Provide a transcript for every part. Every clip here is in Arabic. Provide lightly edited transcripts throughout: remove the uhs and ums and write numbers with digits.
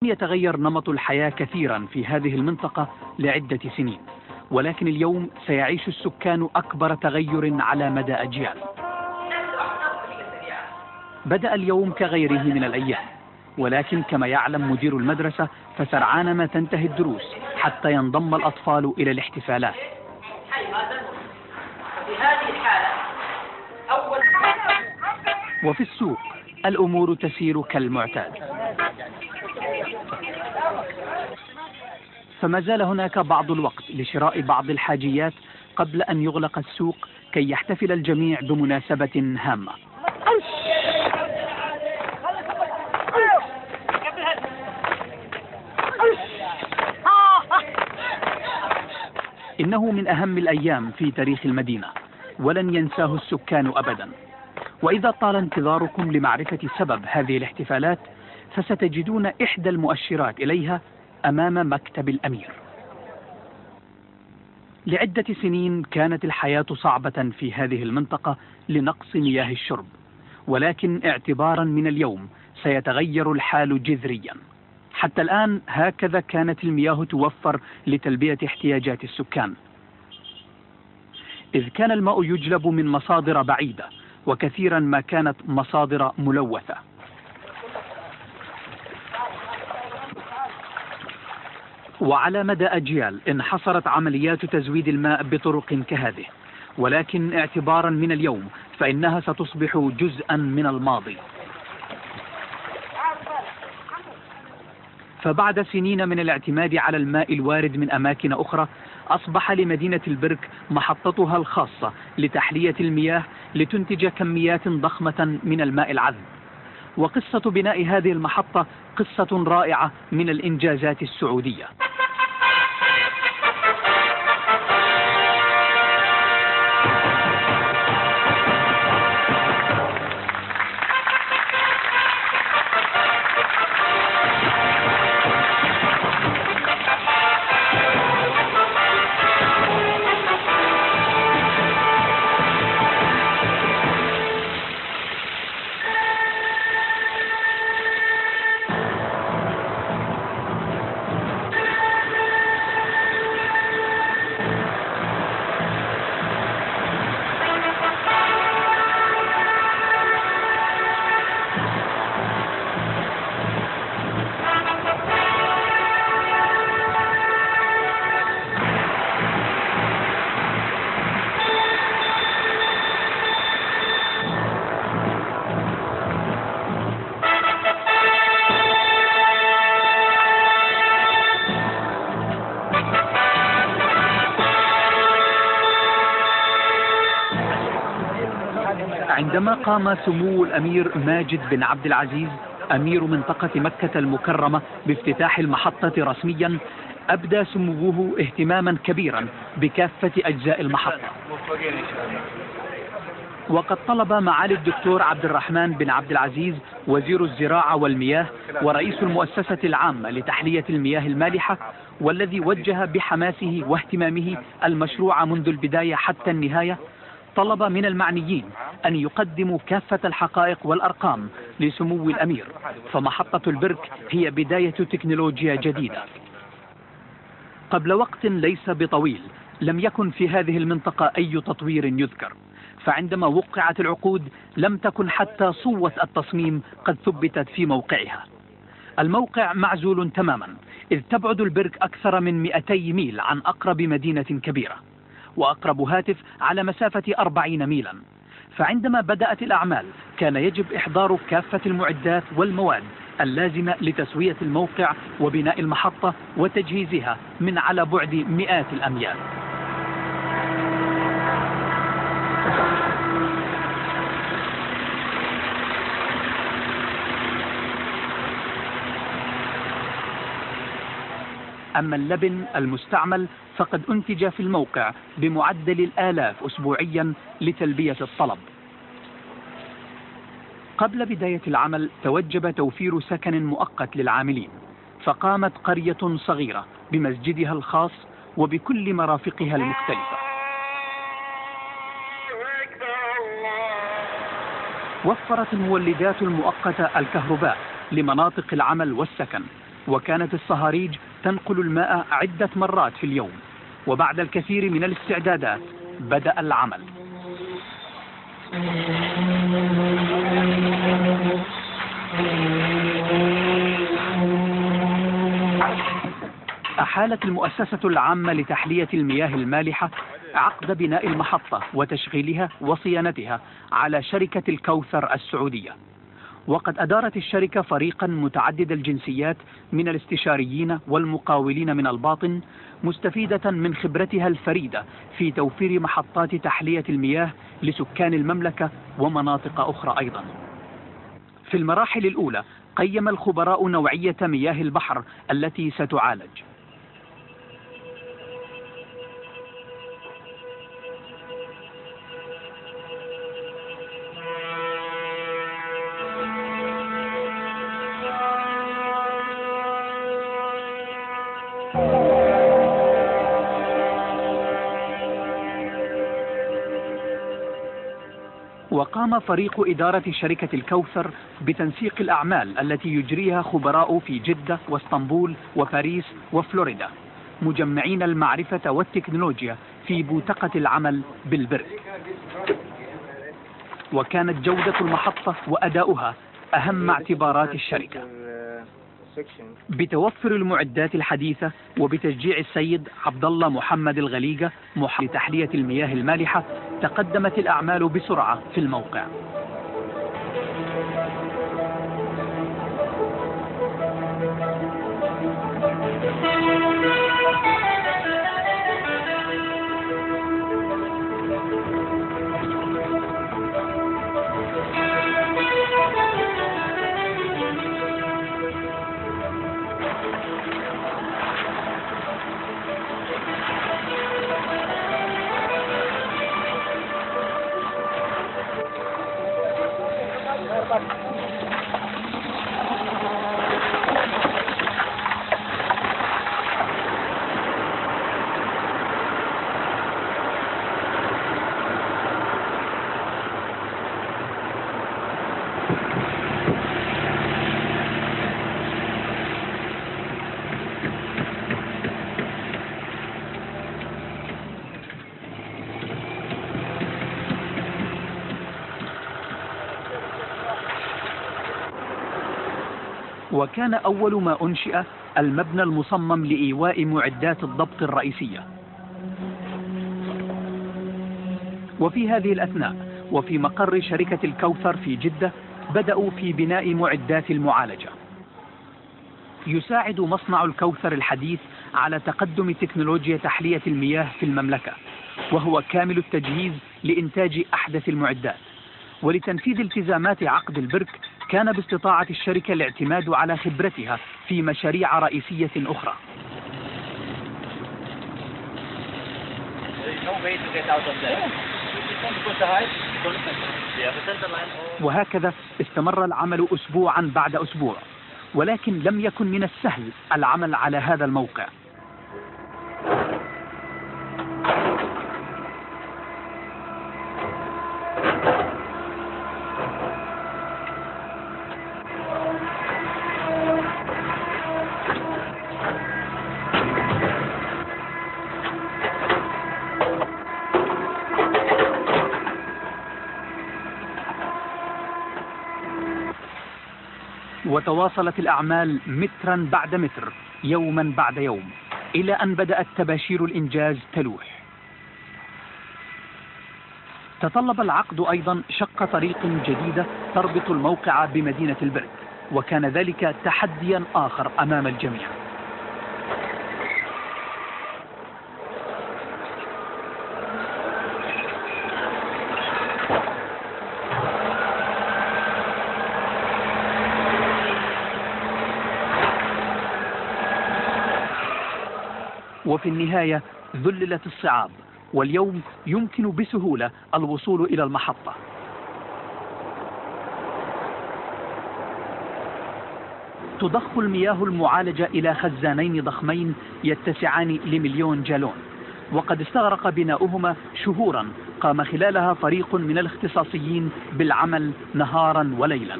يتغير نمط الحياة كثيرا في هذه المنطقة لعدة سنين، ولكن اليوم سيعيش السكان أكبر تغير على مدى أجيال. بدأ اليوم كغيره من الأيام، ولكن كما يعلم مدير المدرسة فسرعان ما تنتهي الدروس حتى ينضم الأطفال إلى الاحتفالات. وفي السوق الأمور تسير كالمعتاد، فما زال هناك بعض الوقت لشراء بعض الحاجيات قبل أن يغلق السوق كي يحتفل الجميع بمناسبة هامة. إنه من أهم الأيام في تاريخ المدينة، ولن ينساه السكان أبدا. وإذا طال انتظاركم لمعرفة سبب هذه الاحتفالات فستجدون إحدى المؤشرات إليها أمام مكتب الأمير. لعدة سنين كانت الحياة صعبة في هذه المنطقة لنقص مياه الشرب، ولكن اعتبارا من اليوم سيتغير الحال جذريا. حتى الآن هكذا كانت المياه توفر لتلبية احتياجات السكان، إذ كان الماء يجلب من مصادر بعيدة، وكثيرا ما كانت مصادر ملوثة. وعلى مدى أجيال انحصرت عمليات تزويد الماء بطرق كهذه، ولكن اعتبارا من اليوم فإنها ستصبح جزءا من الماضي. فبعد سنين من الاعتماد على الماء الوارد من أماكن أخرى، أصبح لمدينة البرك محطتها الخاصة لتحلية المياه لتنتج كميات ضخمة من الماء العذب. وقصة بناء هذه المحطة قصة رائعة من الإنجازات السعودية. عندما قام سمو الأمير ماجد بن عبد العزيز أمير منطقة مكة المكرمة بافتتاح المحطة رسميا، أبدى سموه اهتماما كبيرا بكافة أجزاء المحطة. وقد طلب معالي الدكتور عبد الرحمن بن عبد العزيز وزير الزراعة والمياه ورئيس المؤسسة العامة لتحلية المياه المالحة، والذي وجه بحماسه واهتمامه المشروع منذ البداية حتى النهاية، طلب من المعنيين أن يقدموا كافة الحقائق والأرقام لسمو الأمير، فمحطة البرك هي بداية تكنولوجيا جديدة. قبل وقت ليس بطويل لم يكن في هذه المنطقة أي تطوير يذكر، فعندما وقعت العقود لم تكن حتى صوة التصميم قد ثبتت في موقعها. الموقع معزول تماما، إذ تبعد البرك أكثر من 200 ميل عن أقرب مدينة كبيرة، وأقرب هاتف على مسافة 40 ميلا. فعندما بدأت الأعمال كان يجب إحضار كافة المعدات والمواد اللازمة لتسوية الموقع وبناء المحطة وتجهيزها من على بعد مئات الأميال. أما اللبن المستعمل فقد أنتج في الموقع بمعدل الآلاف أسبوعيا لتلبية الطلب. قبل بداية العمل توجب توفير سكن مؤقت للعاملين، فقامت قرية صغيرة بمسجدها الخاص وبكل مرافقها المختلفة. وفرت المولدات المؤقتة الكهرباء لمناطق العمل والسكن، وكانت الصهاريج تنقل الماء عدة مرات في اليوم. وبعد الكثير من الاستعدادات بدأ العمل. أحالت المؤسسة العامة لتحلية المياه المالحة عقد بناء المحطة وتشغيلها وصيانتها على شركة الكوثر السعودية. وقد أدارت الشركة فريقا متعدد الجنسيات من الاستشاريين والمقاولين من الباطن، مستفيدة من خبرتها الفريدة في توفير محطات تحلية المياه لسكان المملكة ومناطق أخرى أيضا. في المراحل الأولى قيم الخبراء نوعية مياه البحر التي ستعالج. وقام فريق إدارة شركة الكوثر بتنسيق الأعمال التي يجريها خبراء في جدة واسطنبول وباريس وفلوريدا، مجمعين المعرفة والتكنولوجيا في بوتقة العمل بالبرك. وكانت جودة المحطة وأداؤها أهم اعتبارات الشركة. بتوفر المعدات الحديثة وبتشجيع السيد عبد الله محمد الغليقة لتحلية المياه المالحة، تقدمت الأعمال بسرعة في الموقع. وكان أول ما أنشئ المبنى المصمم لإيواء معدات الضبط الرئيسية. وفي هذه الأثناء وفي مقر شركة الكوثر في جدة بدأوا في بناء معدات المعالجة. يساعد مصنع الكوثر الحديث على تقدم تكنولوجيا تحلية المياه في المملكة، وهو كامل التجهيز لإنتاج أحدث المعدات. ولتنفيذ التزامات عقد البرك كان باستطاعة الشركة الاعتماد على خبرتها في مشاريع رئيسية أخرى. وهكذا استمر العمل أسبوعا بعد أسبوع، ولكن لم يكن من السهل العمل على هذا الموقع. وتواصلت الأعمال مترا بعد متر، يوما بعد يوم، إلى أن بدأت تباشير الإنجاز تلوح. تطلب العقد أيضا شق طريق جديدة تربط الموقع بمدينة البرك، وكان ذلك تحديا آخر أمام الجميع. وفي النهاية ذللت الصعاب، واليوم يمكن بسهولة الوصول إلى المحطة. تضخ المياه المعالجة إلى خزانين ضخمين يتسعان ل1,000,000 جالون، وقد استغرق بناؤهما شهورا قام خلالها فريق من الاختصاصيين بالعمل نهارا وليلا.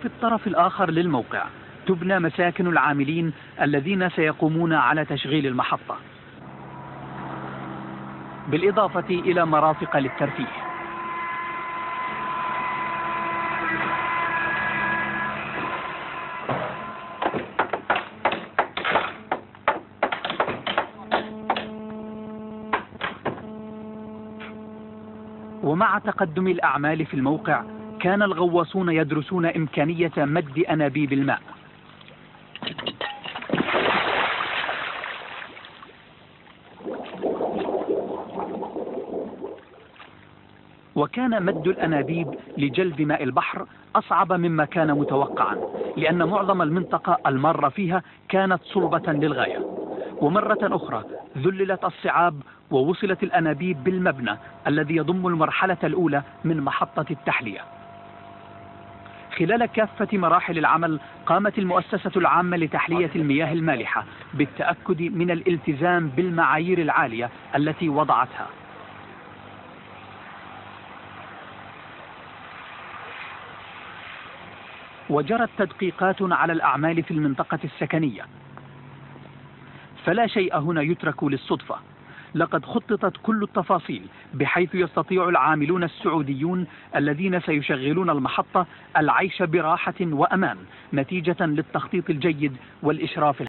وفي الطرف الآخر للموقع تبنى مساكن العاملين الذين سيقومون على تشغيل المحطة، بالإضافة إلى مرافق للترفيه. ومع تقدم الأعمال في الموقع كان الغواصون يدرسون إمكانية مد أنابيب الماء. وكان مد الأنابيب لجلب ماء البحر أصعب مما كان متوقعا، لأن معظم المنطقة المارة فيها كانت صلبة للغاية. ومرة أخرى ذللت الصعاب ووصلت الأنابيب بالمبنى الذي يضم المرحلة الأولى من محطة التحلية. خلال كافة مراحل العمل قامت المؤسسة العامة لتحلية المياه المالحة بالتأكد من الالتزام بالمعايير العالية التي وضعتها. وجرت تدقيقات على الأعمال في المنطقة السكنية، فلا شيء هنا يترك للصدفة. لقد خططت كل التفاصيل بحيث يستطيع العاملون السعوديون الذين سيشغلون المحطة العيش براحة وأمان نتيجة للتخطيط الجيد والإشراف